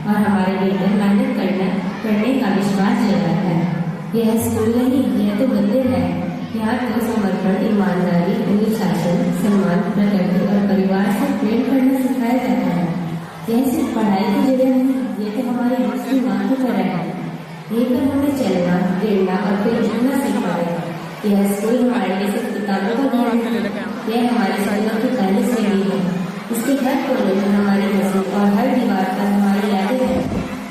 और हमारे भीतर मेहनत करने का विश्वास जगा है। यह स्कूल नहीं, यह तो मंदिर है। यहाँ तो समर्पण, ईमानदारी, अनुशासन, सम्मान, प्रकृति और परिवार से प्रेम करना सिखाया जाता है। यह सिर्फ पढ़ाई की जगह नहीं, ये तो हमारे मुस्लिम माँ की तरह है। यहीं पर हमें चलना, गिरना और फिर उठना सिखाएगा। यह स्कूल हमारे लिए सिर्फ किताबों का ज्ञान है, यह हमारे सपनों की पहली सीढ़ी है। इसके हर कोने में हमारी मस्जिद और हर दीवार पर हमारी यादें हैं।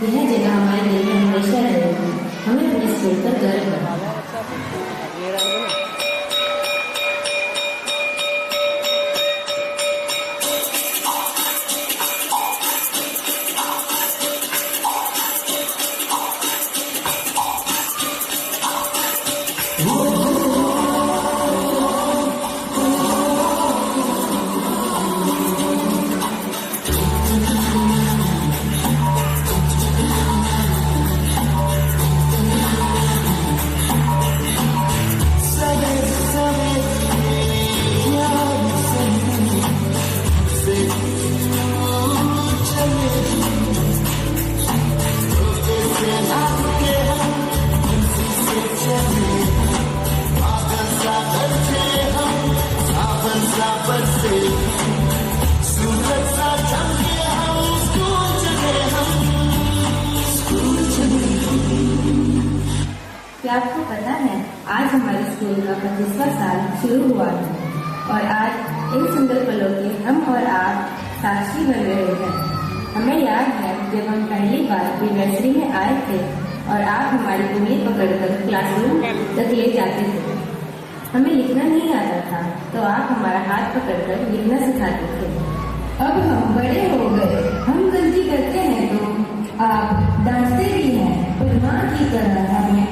यह जगह हमारे दिल में हमेशा रहेगी। हमें अपने स्कूल पर गर्व है। क्या आपको पता है आज हमारे स्कूल का 25वां साल शुरू हुआ है और आज इन सुंदर पलों के हम और आप साक्षी बन रहे हैं। हमें याद है जब हम पहली बार प्री-नर्सरी में आए थे और आप हमारी उंगली पकड़कर क्लासरूम तक ले जाते थे। हमें लिखना नहीं आता था तो आप हमारा हाथ पकड़कर लिखना सिखाते थे। अब हम बड़े हो गए, हम गलती करते हैं तो आप डांटते भी हैं, पर माँ की तरह हमें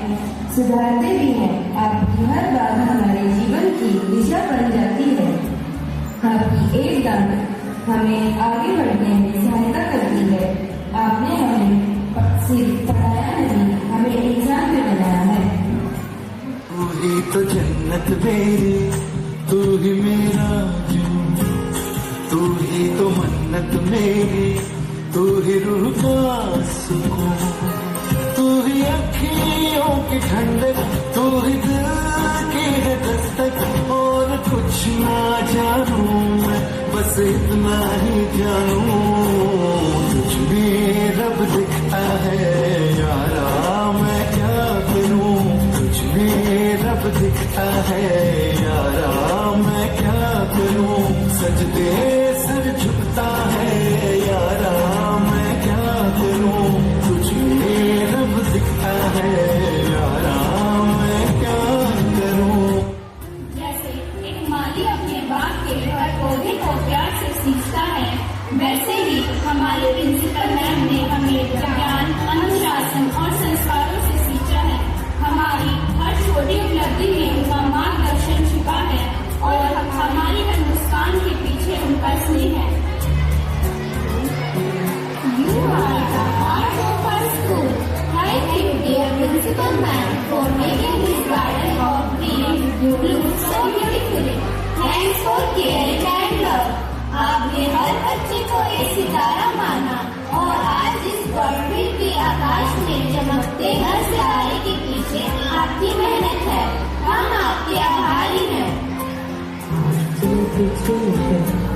सुधारते भी हैं। आपकी हर बात हमारे जीवन की दिशा बन जाती है। आपकी एक डांट हमें आगे बढ़ने में सहायता करती है। आपने हमें सिर्फ पढ़ाया नहीं, हमें इंसान भी बनाया है। तू ही तो जन्नत मेरी, तू ही मेरा जुनून, तू ही तो मन्नत मेरी, तू ही रूह का सुकून, तू ही अखियों की ठंडक, तू ही दिल की है दस्तक। और कुछ ना जानूं मैं, बस इतना ही जानूं तुझ में रब दिखता है यारा, मैं क्या करूं। तुझ में रब दिखता है यारा, मैं क्या करूं। सजदे सर झुकता है यारा, मैं क्या करूं। तुझ में रब दिखता है यारा, मैं क्या करूं। जैसे एक माली अपने बाग के हर पौधे को प्यार से सींचता है, वैसे ही हमारे प्रिंसिपल मैम ने हमें ज्ञान, अनुशासन और संस्कारों से सींचा है। हमारी हर छोटी उपलब्धि में उनका मार्गदर्शन छिपा है और हमारी हर मुस्कान के पीछे उनका स्नेह है। You are the heart of our school. Thank you, dear principal ma'am, for making this garden of dreams bloom so beautifully. Thanks for caring and love. आपने हर बच्चे को एक सितारा माना और आज इस बर्फीले के आकाश में चमकते हर सितारे के पीछे आपकी मेहनत है। हम आपके आभारी हैं।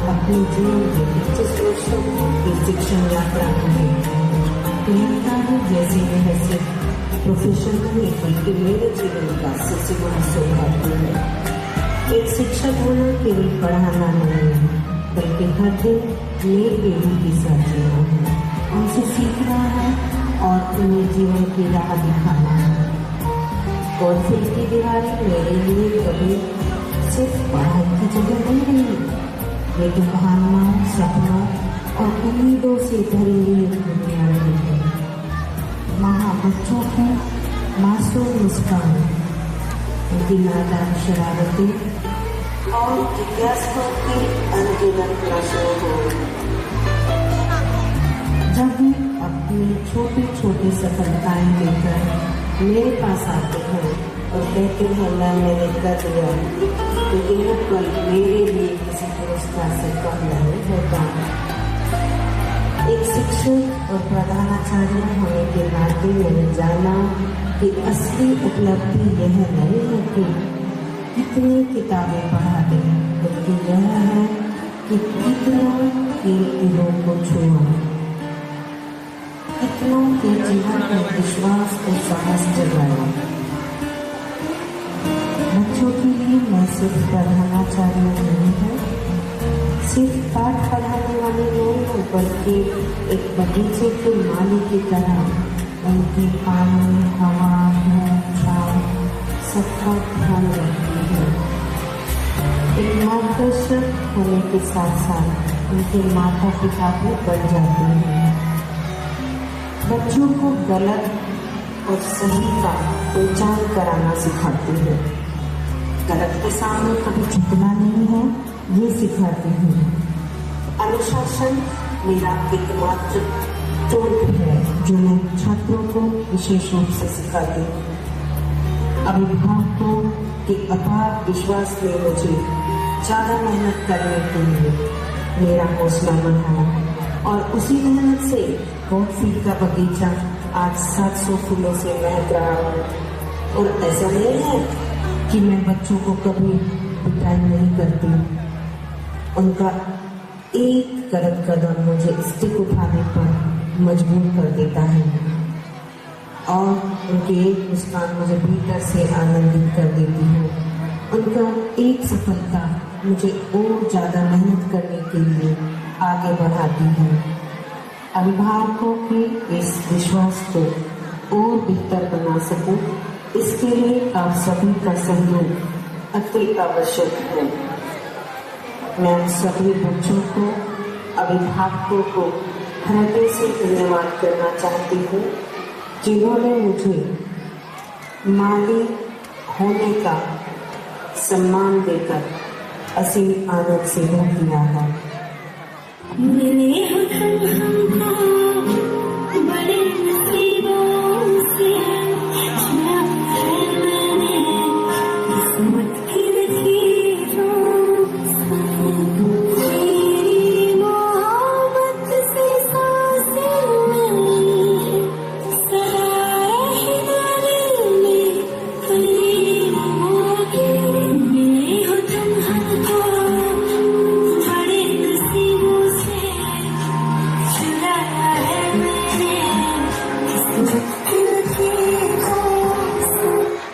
अपने जीवन के 25 वर्षों की शिक्षण यात्रा प्रियंका है। जैसे यह सिर्फ प्रोफेशन नहीं बल्कि मेरे जीवन का सबसे बड़ा सौभाग्य है। एक शिक्षक होना केवल पढ़ाना नहीं है, बल्कि हर दिन नई पीढ़ी के साथ जीना है, उनसे सीखना है और उन्हें जीवन की राह दिखाना है। और फिर की दीवारें मेरे लिए कभी सिर्फ पढ़ाई की जगह नहीं रही, लेकिन भावनाओं, सपनों और उम्मीदों से भरी हुई दुनिया रही है। वहाँ बच्चों को मासूम मुस्कान, उनकी नादान शरारतें और जिज्ञासुओं की अनगिनत नशों को। जब भी अपनी छोटी छोटी सफलताएं लेकर मेरे पास आते हैं और कहते हैं मैंने कर दिया, तो यह पल मेरे लिए किसी पुरस्कार से कम नहीं होता। एक शिक्षक और प्रधानाचार्य होने के नाते मैंने जाना कि असली उपलब्धि यह नहीं है कि कितनी किताबें पढ़ा दें, बल्कि यह है कि कितनों के दिलों को छुआ, कितनों के जीवन में विश्वास और साहस जगाया। बच्चों के लिए मैं सिर्फ प्रधानाचार्य नहीं हूँ, सिर्फ पाठ पढ़ाने वाले नहीं हूँ, बल्कि एक बगीचे के माली की तरह उनके पानी, हवा, धूप, छाँव सबका ध्यान रखती है। एक मार्गदर्शक होने के साथ साथ उनके माता पिता भी बन जाते हैं। बच्चों को गलत और सही का पहचान कराना सिखाती है। गलत के सामने कभी झुकना नहीं है, ये सिखाती हूँ। अनुशासन मेरा एकमात्र तोड़ है जो मैं छात्रों को विशेष रूप से सिखाती हूँ। अभिभावकों के अपार विश्वास ने मुझे ज़्यादा मेहनत करने के लिए मेरा हौसला बढ़ाया और उसी मेहनत से कॉफी का बगीचा आज 700 फूलों से महक रहा है। और ऐसा नहीं है कि मैं बच्चों को कभी पिटाई नहीं करती, उनका एक गलत कदम मुझे स्टिक उठाने पर मजबूर कर देता है और उनकी एक मुस्कान मुझे भीतर से आनंदित कर देती है। उनका एक सफलता मुझे और ज़्यादा मेहनत करने के लिए आगे बढ़ाती है। अभिभावकों के इस विश्वास को और बेहतर बना सकूं, इसके लिए आप सभी का सहयोग अति आवश्यक है। मैं सभी बच्चों को, अभिभावकों को हृदय से धन्यवाद करना चाहती हूँ जिन्होंने मुझे माली होने का सम्मान देकर असीम आनंद से भर दिया है। मिले हम